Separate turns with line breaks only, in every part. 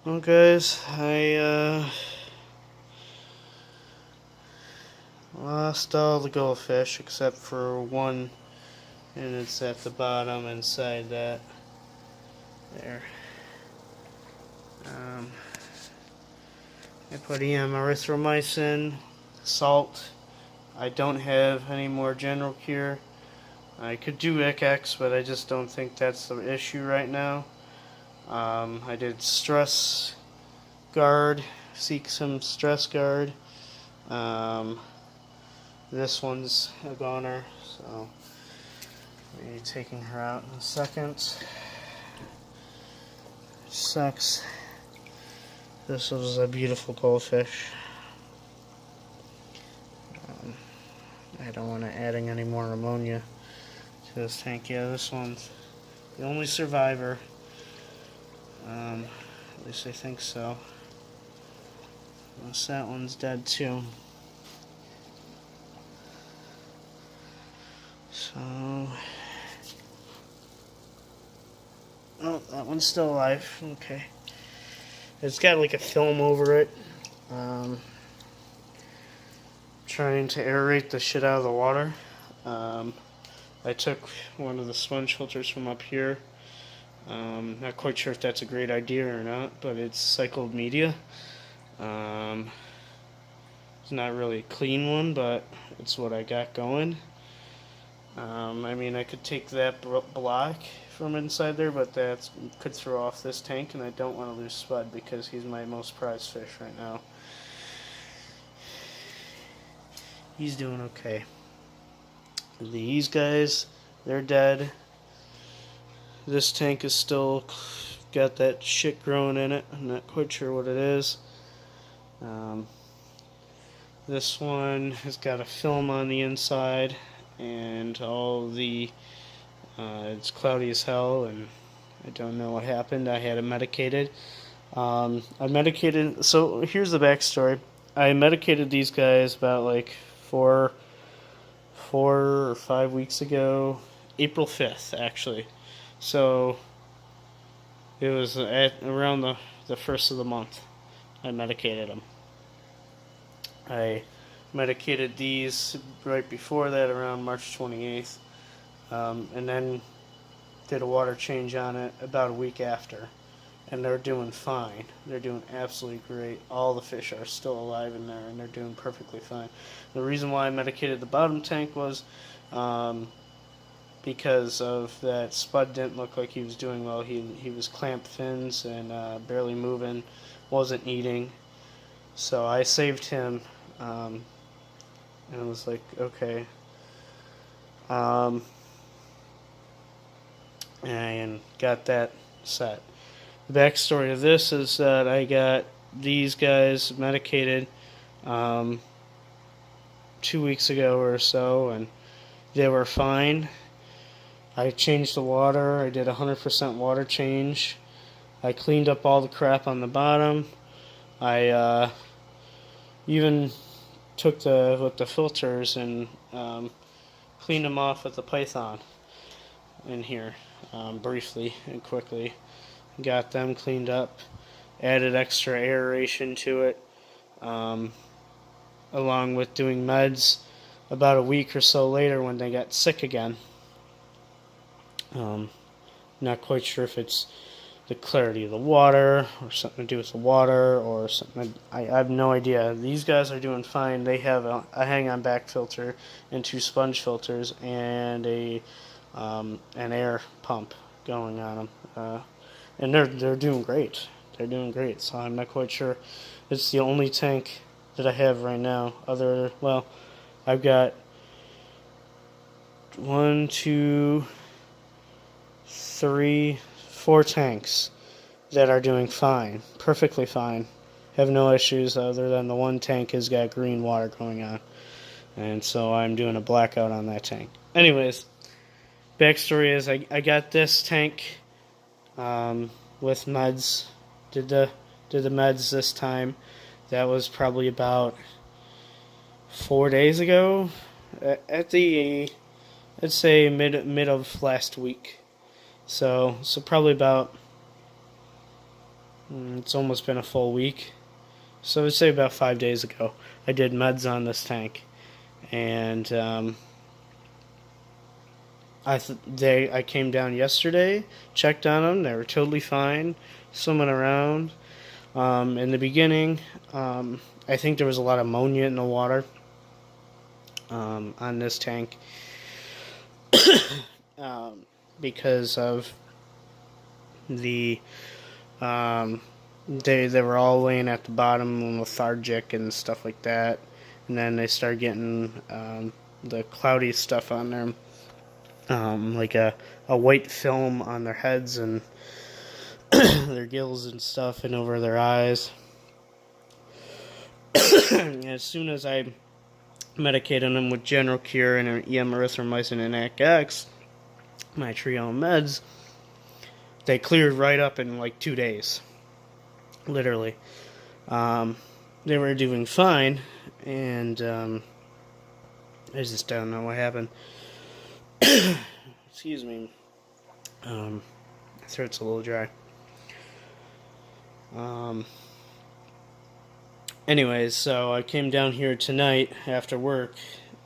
Well, guys, I lost all the goldfish except for one, and it's at the bottom inside that there. Um, I put erythromycin, salt. I don't have any more general cure. I could do ICX, but I just don't think that's the issue right now. I did stress guard, seek some stress guard. Um, this one's a goner, so I'll be taking her out in a second. Sucks. This was a beautiful goldfish. I don't want to adding any more ammonia to this tank. Yeah, this one's the only survivor. At least I think so. Unless that one's dead too. So, oh, that one's still alive. Okay. It's got like a film over it. Trying to aerate the shit out of the water. I took one of the sponge filters from up here. Not quite sure if that's a great idea or not, but it's cycled media. It's not really a clean one, but it's what I got going. I mean, I could take that block from inside there, but that could throw off this tank, and I don't want to lose Spud because he's my most prized fish right now. He's doing okay. These guys, they're dead. This tank is still got that shit growing in it. I'm not quite sure what it is. This one has got a film on the inside, and all the it's cloudy as hell, and I don't know what happened. I had it medicated. I medicated. So here's the backstory. I medicated these guys about like four or 5 weeks ago, April 5th actually. So it was at around the first of the month. I medicated them. I medicated these right before that, around March 28th, and then did a water change on it about a week after. And they're doing fine. They're doing absolutely great. All the fish are still alive in there, and they're doing perfectly fine. The reason why I medicated the bottom tank was because of that Spud didn't look like he was doing well. He was clamped fins and barely moving, wasn't eating. So I saved him, and I was like, okay. And got that set. The backstory of this is that I got these guys medicated 2 weeks ago or so, and they were fine. I changed the water. I did 100% water change. I cleaned up all the crap on the bottom. I even took the filters and cleaned them off with the Python in here briefly and quickly. Got them cleaned up, added extra aeration to it, along with doing meds about a week or so later when they got sick again. Not quite sure if it's the clarity of the water or something to do with the water or something. I have no idea. These guys are doing fine. They have a hang-on back filter and 2 sponge filters and an air pump going on them. And they're doing great. They're doing great. So I'm not quite sure. It's the only tank that I have right now. I've got 1, 2, 3, 4 tanks that are doing fine, perfectly fine. Have no issues other than the one tank has got green water going on, and so I'm doing a blackout on that tank. Anyways, backstory is I got this tank. With meds, did the meds this time. That was probably about 4 days ago, at the I'd say mid of last week. So probably about It's almost been a full week. So I would say about 5 days ago, I did meds on this tank, and I came down yesterday, checked on them. They were totally fine, swimming around. In the beginning, I think there was a lot of ammonia in the water on this tank because of the they were all laying at the bottom, lethargic and stuff like that, and then they started getting the cloudy stuff on there, like a white film on their heads and their gills and stuff, and over their eyes. As soon as I medicated them with General Cure and EM erythromycin and ACX, my trio of meds, they cleared right up in like 2 days. Literally. They were doing fine, and I just don't know what happened. Excuse me. My throat's a little dry. Anyways, so I came down here tonight after work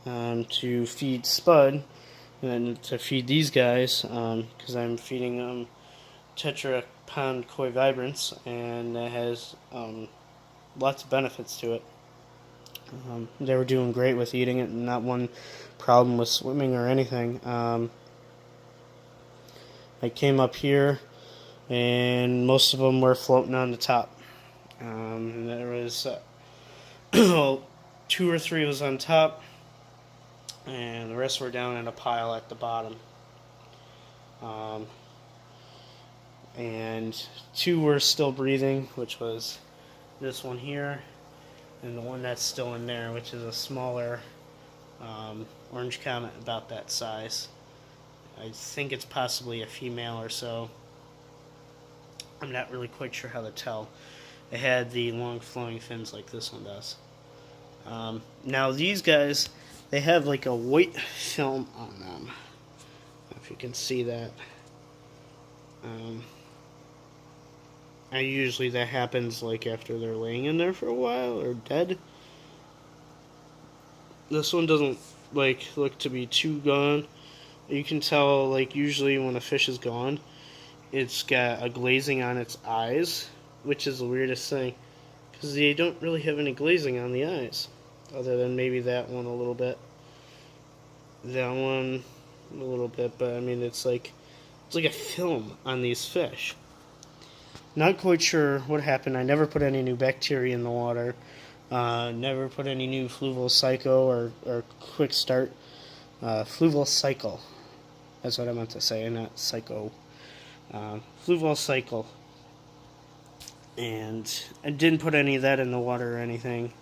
to feed Spud and to feed these guys because I'm feeding them Tetra Pound Koi Vibrance, and it has lots of benefits to it. They were doing great with eating it, and not one problem with swimming or anything. I came up here, and most of them were floating on the top. There was 2 or 3 was on top, and the rest were down in a pile at the bottom. And 2 were still breathing, which was this one here, and the one that's still in there, which is a smaller orange comet about that size. I think it's possibly a female or so. I'm not really quite sure how to tell. It had the long flowing fins like this one does. Now these guys, they have like a white film on them. If you can see that. Usually that happens like after they're laying in there for a while or dead. This one doesn't like look to be too gone. You can tell like usually when a fish is gone, it's got a glazing on its eyes, which is the weirdest thing because they don't really have any glazing on the eyes, other than maybe that one a little bit, that one a little bit. But I mean, it's like a film on these fish. Not quite sure what happened. I never put any new bacteria in the water. Never put any new fluval cycle or quick start. Fluval cycle. That's what I meant to say, not psycho. Fluval cycle. And I didn't put any of that in the water or anything.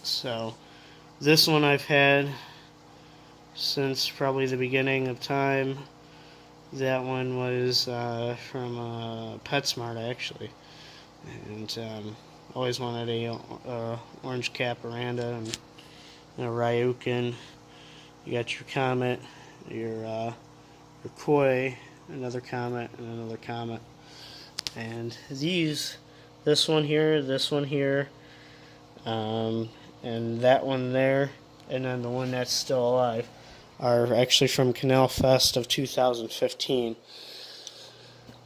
So this one I've had since probably the beginning of time. That one was from PetSmart, actually, and always wanted a orange cap Aranda and a Ryukin. You got your Comet, your Koi, another Comet, and another Comet. And this one here, and that one there, and then the one that's still alive, are actually from Canal Fest of 2015.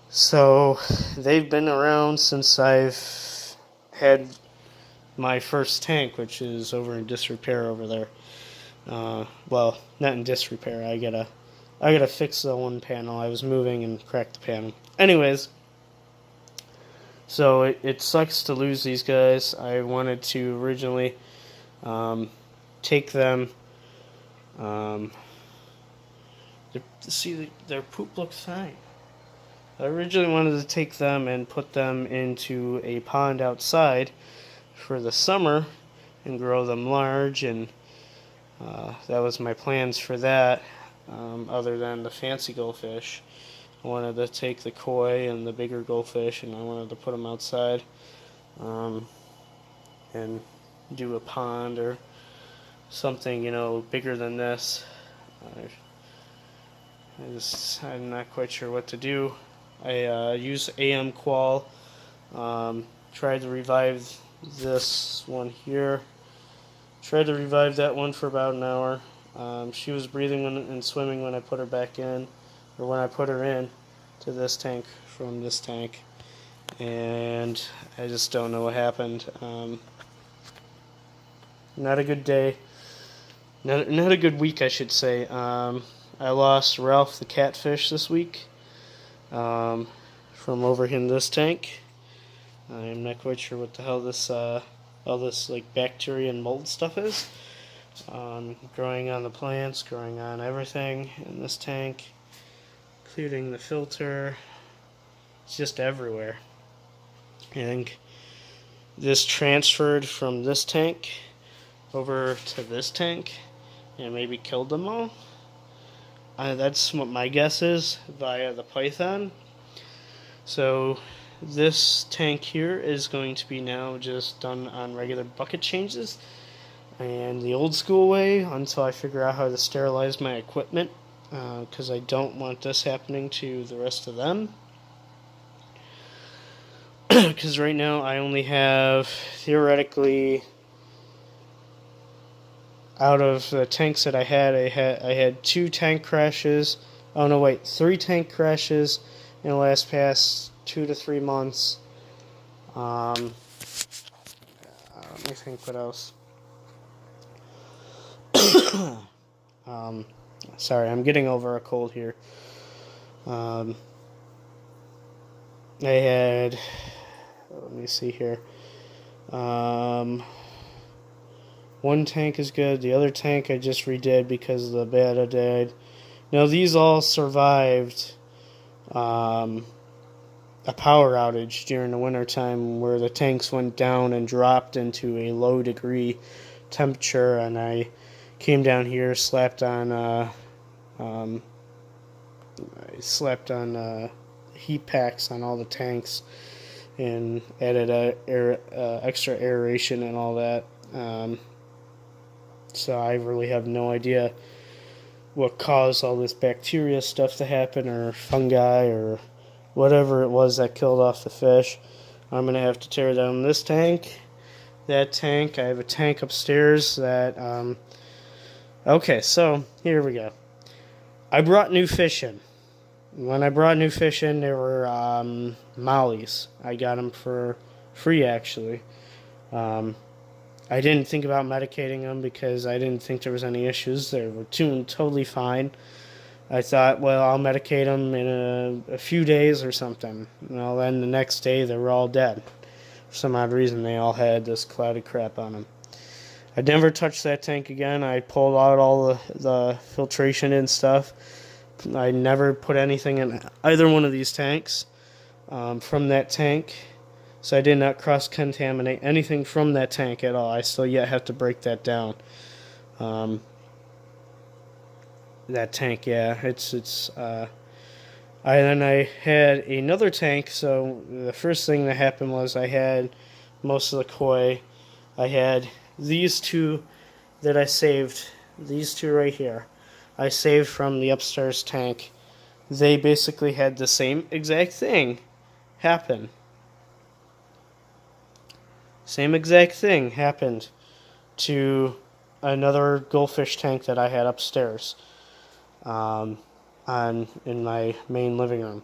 So they've been around since I've had my first tank, which is over in disrepair over there. Well, not in disrepair. I gotta fix the one panel. I was moving and cracked the panel. Anyways, so it sucks to lose these guys. I wanted to originally take them. See, their poop looks fine. I originally wanted to take them and put them into a pond outside for the summer and grow them large, and that was my plans for that. Other than the fancy goldfish, I wanted to take the koi and the bigger goldfish, and I wanted to put them outside and do a pond or something, bigger than this. I'm not quite sure what to do. I use AM Qual. Tried to revive this one here. Tried to revive that one for about an hour. She was breathing and swimming when I put her back in, or when I put her in to this tank from this tank, and I just don't know what happened. Not a good day. Not a good week, I should say. I lost Ralph the catfish this week from over in this tank. I'm not quite sure what the hell this all this like bacteria and mold stuff is. Growing on the plants, growing on everything in this tank, including the filter. It's just everywhere. I think this transferred from this tank over to this tank and maybe killed them all. That's what my guess is via the python. So this tank here is going to be now just done on regular bucket changes and the old school way until I figure out how to sterilize my equipment, because I don't want this happening to the rest of them. Because right now I only have, theoretically, out of the tanks that I had 2 tank crashes. Oh no, wait, 3 tank crashes in the last past 2 to 3 months. Let me think what else. Sorry, I'm getting over a cold here. I had, let me see here. One tank is good. The other tank I just redid because the beta died. Now these all survived a power outage during the wintertime where the tanks went down and dropped into a low degree temperature, and I came down here, slapped on heat packs on all the tanks and added extra aeration and all that. So I really have no idea what caused all this bacteria stuff to happen, or fungi, or whatever it was that killed off the fish. I'm going to have to tear down this tank, that tank. I have a tank upstairs that... Okay, so here we go. I brought new fish in. When I brought new fish in, they were mollies. I got them for free, actually. I didn't think about medicating them because I didn't think there was any issues. They were totally fine. I thought, well, I'll medicate them in a few days or something. Well, then the next day they were all dead. For some odd reason, they all had this cloudy crap on them. I never touched that tank again. I pulled out all the filtration and stuff. I never put anything in either one of these tanks from that tank. So I did not cross-contaminate anything from that tank at all. I still yet have to break that down. That tank, yeah, I had another tank. So the first thing that happened was I had most of the koi. I had these 2 that I saved. These 2 right here, I saved from the upstairs tank. They basically had the same exact thing happen. Same exact thing happened to another goldfish tank that I had upstairs in my main living room.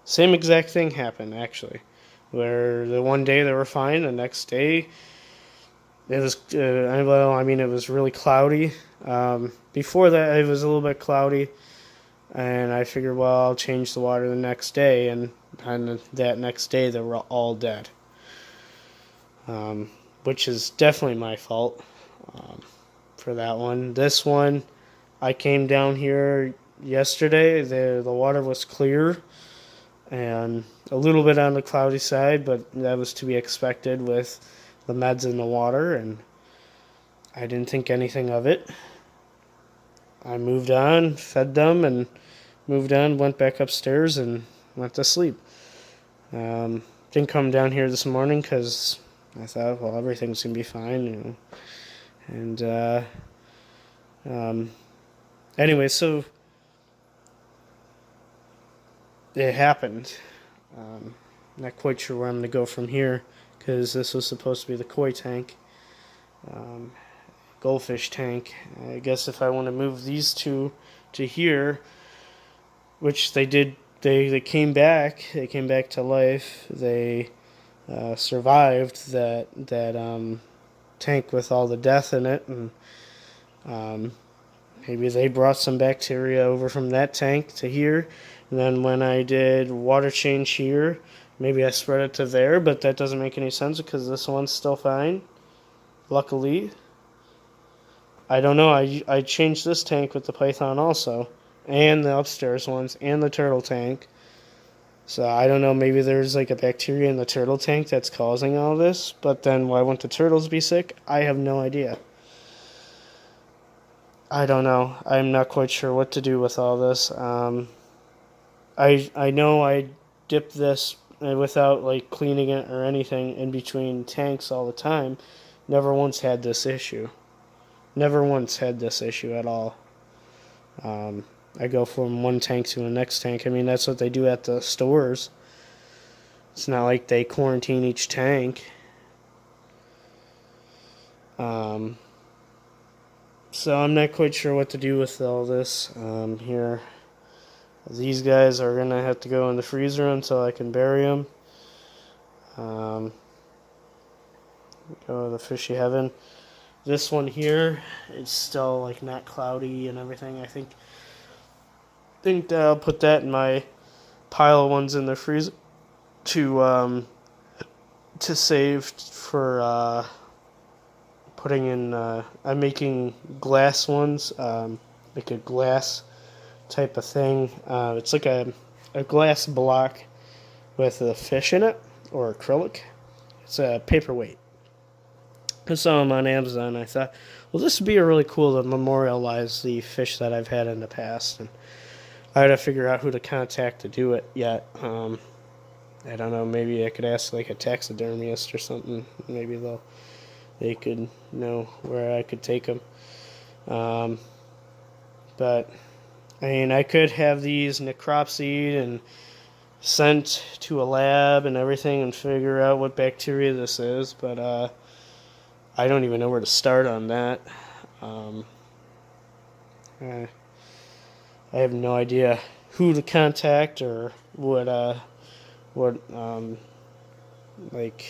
Same exact thing happened, actually, where the one day they were fine, the next day it was, it was really cloudy. Before that, it was a little bit cloudy, and I figured, well, I'll change the water the next day, and that next day they were all dead. Which is definitely my fault for that one. This one, I came down here yesterday. The water was clear and a little bit on the cloudy side, but that was to be expected with the meds in the water, and I didn't think anything of it. I moved on, fed them, and moved on, went back upstairs, and went to sleep. Didn't come down here this morning because I thought, well, everything's going to be fine, And, anyway, so it happened. Not quite sure where I'm going to go from here because this was supposed to be the koi tank, um, goldfish tank. I guess if I want to move these two to here, which they did, they came back. They came back to life. They survived that tank with all the death in it, and um, maybe they brought some bacteria over from that tank to here. And then when I did water change here, maybe I spread it to there, but that doesn't make any sense because this one's still fine. Luckily, I don't know. I changed this tank with the python also, and the upstairs ones, and the turtle tank. So I don't know. Maybe there's like a bacteria in the turtle tank that's causing all this. But then why wouldn't the turtles be sick? I have no idea. I don't know. I'm not quite sure what to do with all this. I know I dipped this without like cleaning it or anything in between tanks all the time. Never once had this issue. Never once had this issue at all. I go from one tank to the next tank. I mean, that's what they do at the stores. It's not like they quarantine each tank. So I'm not quite sure what to do with all this here. These guys are going to have to go in the freezer until I can bury them. Go to the fishy heaven. This one here is still like not cloudy and everything. I think that I'll put that in my pile of ones in the freezer to save for putting in. I'm making glass ones, like a glass type of thing. It's like a glass block with a fish in it, or acrylic. It's a paperweight. I saw them on Amazon. I thought, well, this would be really cool to memorialize the fish that I've had in the past. And I had to figure out who to contact to do it yet. I don't know. Maybe I could ask like a taxidermist or something. Maybe they could know where I could take them. But I mean, I could have these necropsied and sent to a lab and everything and figure out what bacteria this is. But I don't even know where to start on that. I have no idea who to contact or what like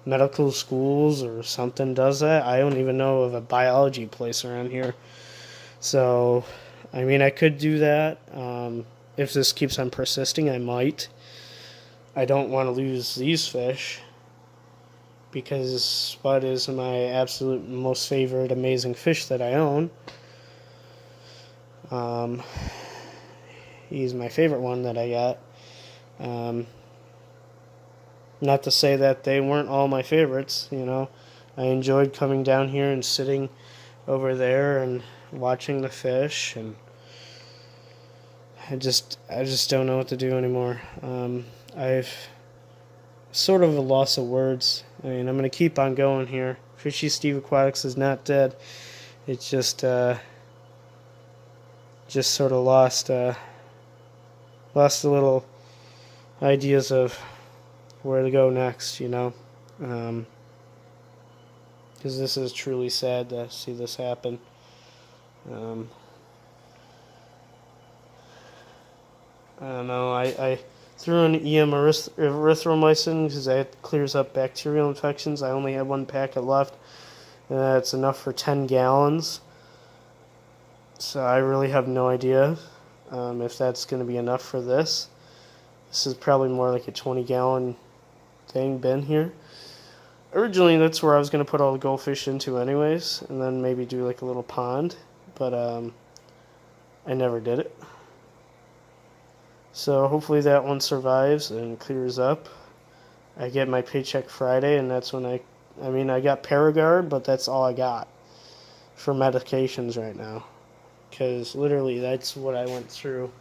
medical schools or something does that. I don't even know of a biology place around here. So, I mean, I could do that. If this keeps on persisting, I might. I don't want to lose these fish because Spud is my absolute most favorite amazing fish that I own. He's my favorite one that I got. Not to say that they weren't all my favorites, you know. I enjoyed coming down here and sitting over there and watching the fish, and I just don't know what to do anymore. I've sort of a loss of words. I mean, I'm going to keep on going here. Fishy Steve Aquatics is not dead. It's just sort of lost a little ideas of where to go next, you know. Because this is truly sad to see this happen. I don't know. I threw in EM erythromycin because that clears up bacterial infections. I only had one packet left, and that's enough for 10 gallons. So I really have no idea if that's going to be enough for this. This is probably more like a 20-gallon bin here. Originally, that's where I was going to put all the goldfish into anyways, and then maybe do like a little pond, but I never did it. So hopefully that one survives and clears up. I get my paycheck Friday, and that's when I got Paragard, but that's all I got for medications right now. Because literally that's what I went through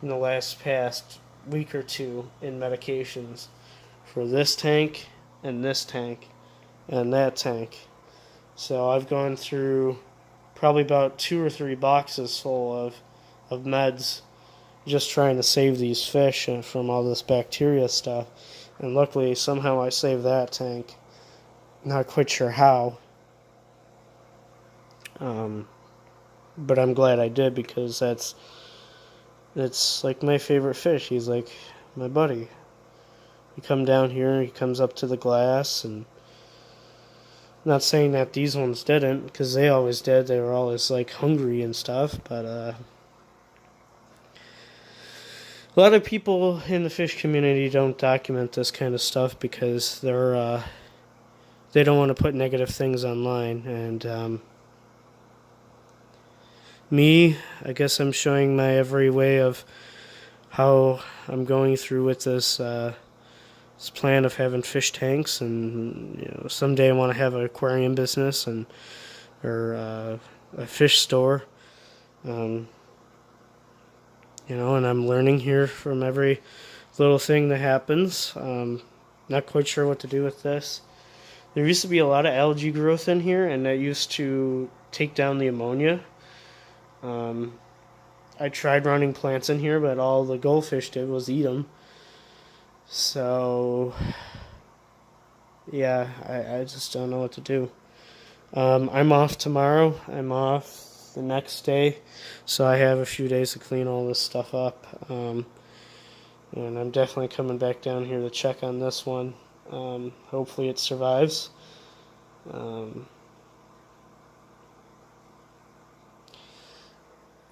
in the past week or two in medications for this tank and this tank and that tank. So I've gone through probably about 2 or 3 boxes full of meds just trying to save these fish from all this bacteria stuff. And luckily, somehow I saved that tank. Not quite sure how. Um, but I'm glad I did, because it's like my favorite fish. He's like my buddy. You come down here, he comes up to the glass, and I'm not saying that these ones didn't, because they always did. They were always like hungry and stuff, but a lot of people in the fish community don't document this kind of stuff because they don't want to put negative things online. And me, I guess I'm showing my every way of how I'm going through with this plan of having fish tanks, and someday I want to have an aquarium business or a fish store. And I'm learning here from every little thing that happens. Not quite sure what to do with this. There used to be a lot of algae growth in here, and that used to take down the ammonia. I tried running plants in here, but all the goldfish did was eat them. So, yeah, I just don't know what to do. I'm off tomorrow. I'm off the next day, so I have a few days to clean all this stuff up. And I'm definitely coming back down here to check on this one. Hopefully it survives.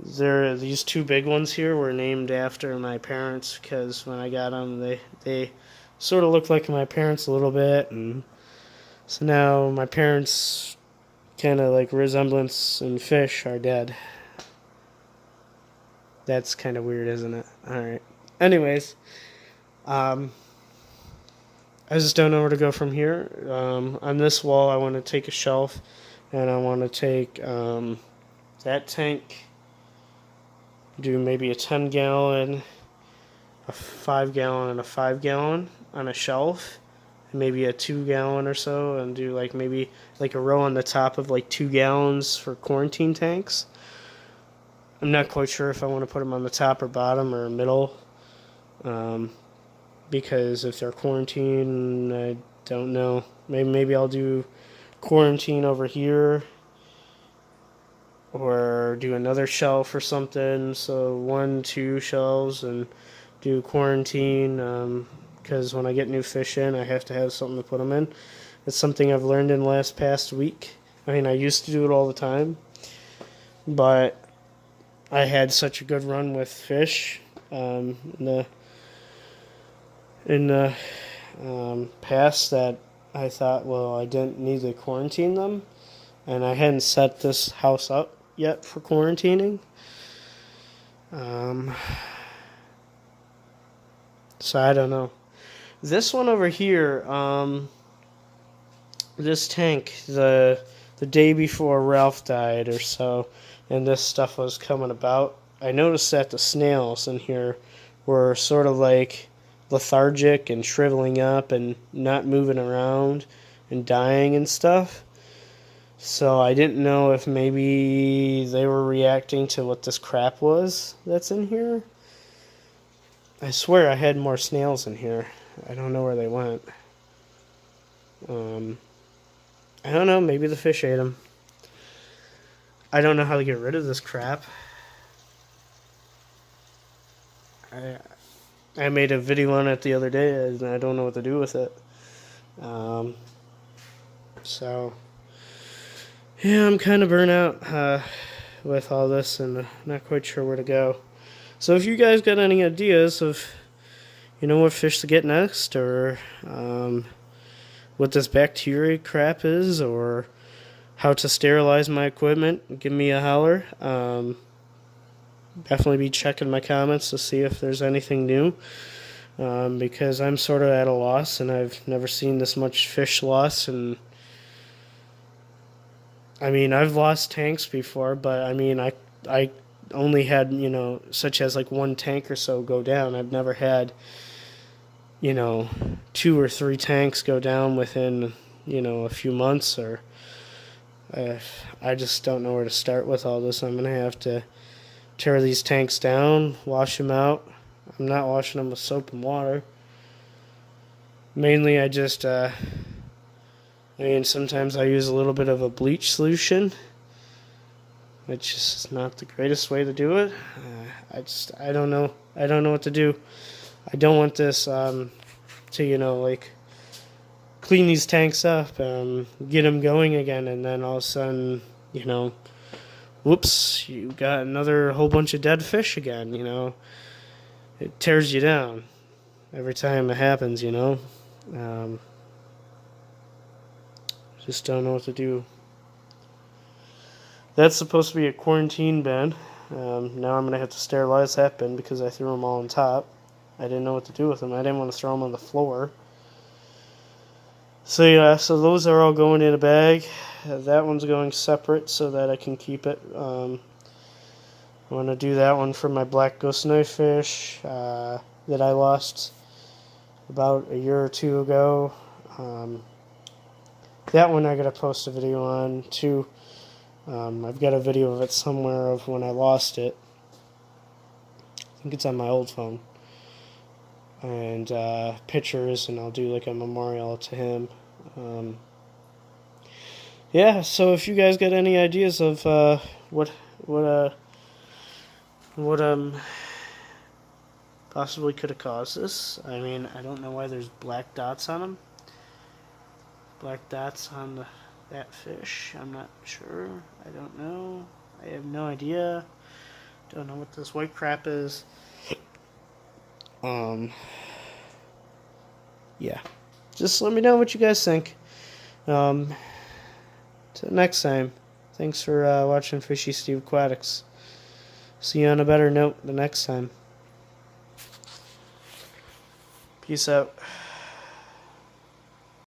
These two big ones here were named after my parents, because when I got them, they sort of looked like my parents a little bit, and so now my parents' kind of like resemblance in fish are dead. That's kind of weird, isn't it? All right. Anyways, I just don't know where to go from here. On this wall, I want to take a shelf, and I want to take that tank, do maybe a 10-gallon, a 5-gallon, and a 5-gallon on a shelf, and maybe a 2-gallon or so, and do like maybe like a row on the top of like 2 gallons for quarantine tanks. I'm not quite sure if I want to put them on the top or bottom or middle, because if they're quarantine, I don't know. Maybe I'll do quarantine over here, or do another shelf or something. So 1, 2 shelves, and do quarantine, because when I get new fish in, I have to have something to put them in. It's something I've learned in the past week. I mean, I used to do it all the time, but I had such a good run with fish in the past that I thought, well, I didn't need to quarantine them, and I hadn't set this house up yet for quarantining. So I don't know. This one over here, this tank, the day before Ralph died or so, and this stuff was coming about, I noticed that the snails in here were sort of like lethargic and shriveling up and not moving around and dying and stuff. So I didn't know if maybe they were reacting to what this crap was that's in here. I swear I had more snails in here. I don't know where they went. I don't know, maybe the fish ate them. I don't know how to get rid of this crap. I made a video on it the other day, and I don't know what to do with it. So, yeah, I'm kind of burnt out with all this, and not quite sure where to go. So if you guys got any ideas of, what fish to get next, or what this bacteria crap is, or how to sterilize my equipment, give me a holler. Definitely be checking my comments to see if there's anything new, because I'm sort of at a loss, and I've never seen this much fish loss. And I mean, I've lost tanks before, but I mean, I only had, such as like 1 tank or so go down. I've never had, 2 or 3 tanks go down within, a few months. Or I just don't know where to start with all this. I'm going to have to tear these tanks down, wash them out. I'm not washing them with soap and water. Mainly, sometimes I use a little bit of a bleach solution, which is not the greatest way to do it. I don't know. I don't know what to do. I don't want this to, clean these tanks up, get them going again, and then all of a sudden, whoops, you got another whole bunch of dead fish again, It tears you down every time it happens, Just don't know what to do. That's supposed to be a quarantine bin. Now I'm going to have to sterilize that bin because I threw them all on top. I didn't know what to do with them. I didn't want to throw them on the floor. So yeah, so those are all going in a bag. That one's going separate so that I can keep it. I want to do that one for my black ghost knife fish that I lost about a year or two ago. That one I gotta post a video on too. I've got a video of it somewhere of when I lost it. I think it's on my old phone. And pictures, and I'll do like a memorial to him. Yeah, so if you guys got any ideas of what possibly could have caused this, I mean, I don't know why there's black dots on them. Black dots on that fish. I'm not sure. I don't know. I have no idea. Don't know what this white crap is. Yeah. Just let me know what you guys think. Till next time. Thanks for watching Fishy Steve Aquatics. See you on a better note the next time. Peace out.